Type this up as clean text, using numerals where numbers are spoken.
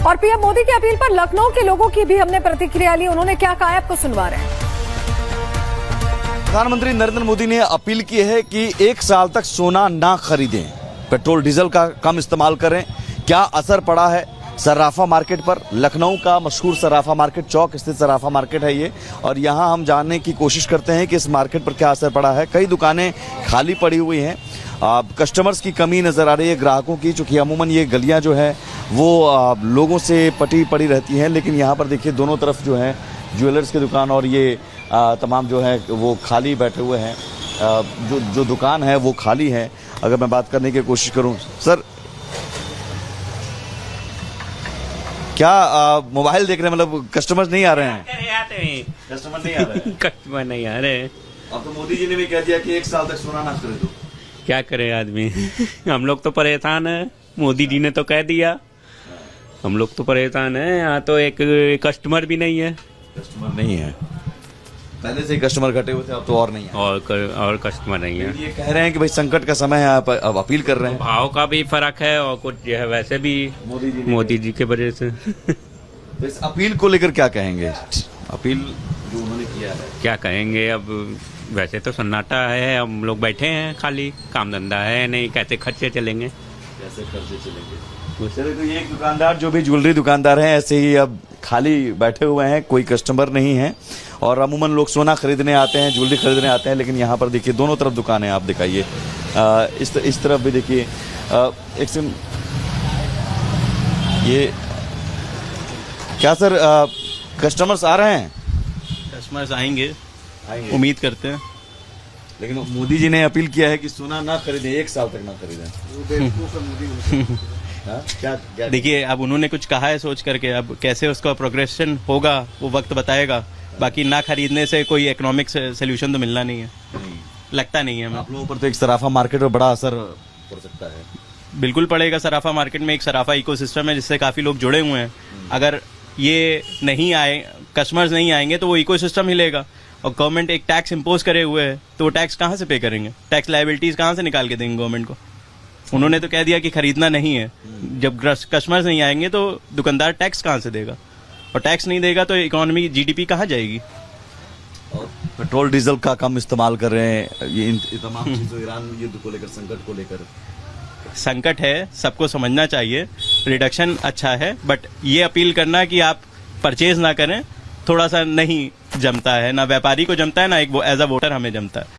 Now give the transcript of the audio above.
और पीएम मोदी की अपील पर लखनऊ के लोगों की भी हमने प्रतिक्रिया ली। उन्होंने क्या कहा है आपको सुनवा रहे हैं। प्रधानमंत्री नरेंद्र मोदी ने अपील की है कि 1 साल तक सोना ना खरीदें, पेट्रोल डीजल का कम इस्तेमाल करें। क्या असर पड़ा है सर्राफा मार्केट पर? लखनऊ का मशहूर सर्राफा मार्केट, चौक स्थित सर्राफा मार्केट है ये, और यहाँ हम जानने की कोशिश करते हैं कि इस मार्केट पर क्या असर पड़ा है। कई दुकानें खाली पड़ी हुई हैं, कस्टमर्स की कमी नज़र आ रही है, ग्राहकों की, चूँकि अमूमन ये गलियाँ जो है वो लोगों से पटी पड़ी रहती हैं, लेकिन यहाँ पर देखिए दोनों तरफ जो है ज्वेलर्स की दुकान और ये तमाम जो है वो खाली बैठे हुए हैं। जो दुकान है वो खाली है। अगर मैं बात करने की कोशिश करूं, सर क्या मोबाइल देख रहे हैं, मतलब कस्टमर्स नहीं आ रहे हैं? कस्टमर नहीं आ रहे हैं। कस्टमर नहीं आ रहे। अब तो मोदी जी ने भी कह दिया कि 1 साल तक सोना ना खरीदो। क्या करे आदमी। हम लोग तो परेशान है, मोदी जी ने तो कह दिया, हम लोग तो परेशान है। यहाँ तो एक कस्टमर भी नहीं है। कस्टमर नहीं है, पहले से ही कस्टमर घटे हुए थे, अब तो और नहीं है। और कस्टमर नहीं है। ये कह रहे हैं कि भाई संकट का समय है, आप अब अपील कर रहे हैं। भाव का भी फर्क है और कुछ जो है वैसे भी मोदी जी के वजह से। तो इस अपील को लेकर क्या कहेंगे? अपील जो उन्होंने किया है, क्या कहेंगे? अब वैसे तो सन्नाटा है, हम लोग बैठे हैं, खाली काम धंधा है नहीं, कैसे खर्चे चलेंगे? कैसे खर्चे चलेंगे? चलिए, तो ये एक दुकानदार जो भी ज्वेलरी दुकानदार हैं ऐसे ही अब खाली बैठे हुए हैं, कोई कस्टमर नहीं है। और अमूमन लोग सोना खरीदने आते हैं, ज्वेलरी खरीदने आते हैं, लेकिन यहाँ पर देखिए दोनों तरफ दुकानें आप दिखाइए, इस तरफ भी देखिए। एक सिम ये क्या सर, कस्टमर्स आ रहे हैं? कस्टमर्स आएंगे, उम्मीद करते हैं। लेकिन मोदी जी ने अपील किया है कि सोना ना खरीदें, 1 साल तक ना खरीदें। क्या देखिए, अब उन्होंने कुछ कहा है सोच करके, अब कैसे उसका प्रोग्रेशन होगा वो वक्त बताएगा। बाकी ना खरीदने से कोई इकोनॉमिक सोल्यूशन तो मिलना नहीं है, लगता नहीं है हमें। आप लोगों पर तो एक सराफा मार्केट पर बड़ा असर पड़ सकता है। बिल्कुल पड़ेगा। सराफा मार्केट में एक सराफा इकोसिस्टम है जिससे काफी लोग जुड़े हुए हैं। अगर ये नहीं आए, कस्टमर्स नहीं आएंगे तो वो इकोसिस्टम हिलेगा। और गवर्नमेंट एक टैक्स इम्पोज करे हुए है, तो वो टैक्स कहाँ से पे करेंगे? टैक्स लायबिलिटीज कहाँ से निकाल के देंगे गवर्नमेंट को? उन्होंने तो कह दिया कि खरीदना नहीं है। जब कस्टमर्स नहीं आएंगे तो दुकानदार टैक्स कहाँ से देगा? और टैक्स नहीं देगा तो इकोनॉमी, जीडीपी कहाँ जाएगी? और पेट्रोल डीजल का कम इस्तेमाल कर रहे हैं, ये तमाम चीजों, ईरान युद्ध को लेकर, संकट को लेकर संकट है, सबको समझना चाहिए। रिडक्शन अच्छा है, बट ये अपील करना कि आप परचेज ना करें, थोड़ा सा नहीं जमता है। ना व्यापारी को जमता है, ना एक एज अ वोटर हमें जमता है।